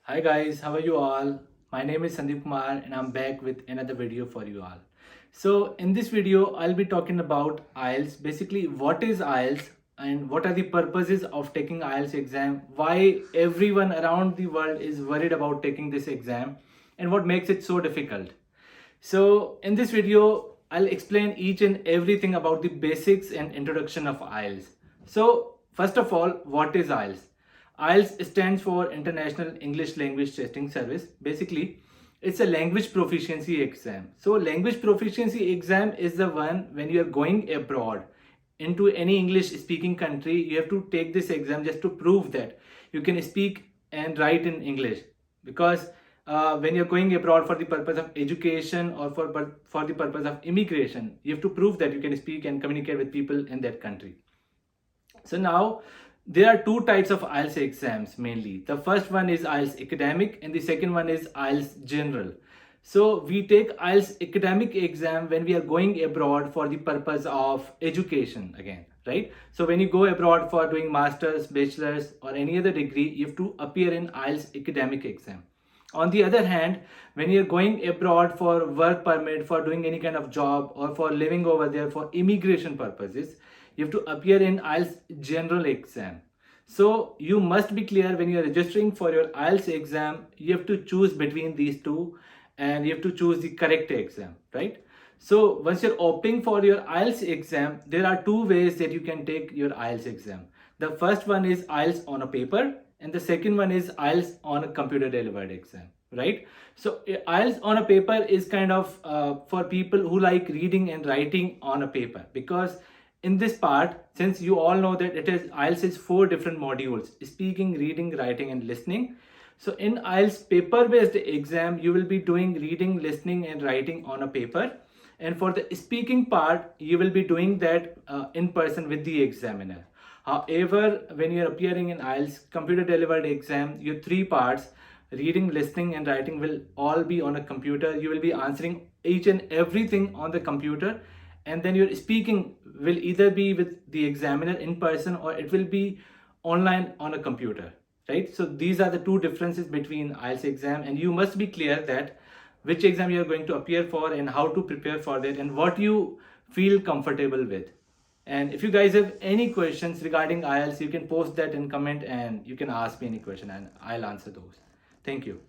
Hi guys, how are you all? My name is Sandeep Kumar and I'm back with another video for you all. So in this video, I'll be talking about IELTS. Basically, what is IELTS and what are the purposes of taking IELTS exam? Why everyone around the world is worried about taking this exam and what makes it so difficult. So in this video, I'll explain each and everything about the basics and introduction of IELTS. So first of all, what is IELTS? IELTS stands for International English Language Testing Service. Basically, it's a language proficiency exam. So language proficiency exam is the one when you are going abroad into any English speaking country, you have to take this exam just to prove that you can speak and write in English. Because when you're going abroad for the purpose of education or for the purpose of immigration, you have to prove that you can speak and communicate with people in that country. So now there are two types of IELTS exams mainly. The first one is IELTS academic and the second one is IELTS general. So we take IELTS academic exam when we are going abroad for the purpose of education again, right? So when you go abroad for doing masters, bachelors or any other degree, you have to appear in IELTS academic exam. On the other hand, when you're going abroad for work permit, for doing any kind of job or for living over there for immigration purposes, you have to appear in IELTS general exam. So you must be clear when you are registering for your IELTS exam, you have to choose between these two and you have to choose the correct exam, right? So once you're opting for your IELTS exam, there are two ways that you can take your IELTS exam. The first one is IELTS on a paper and the second one is IELTS on a computer delivered exam, right? So IELTS on a paper is kind of for people who like reading and writing on a paper, because in this part, since you all know that IELTS is 4 different modules: speaking, reading, writing and listening. So in IELTS paper based exam, you will be doing reading, listening and writing on a paper, and for the speaking part you will be doing that in person with the examiner. However, when you're appearing in IELTS computer delivered exam, your 3 parts, reading, listening and writing, will all be on a computer. You will be answering each and everything on the computer, and then your speaking will either be with the examiner in person or it will be online on a computer, right? So these are the two differences between IELTS exam, and you must be clear that which exam you are going to appear for and how to prepare for that and what you feel comfortable with. And if you guys have any questions regarding IELTS, you can post that in comment and you can ask me any question and I'll answer those. Thank you.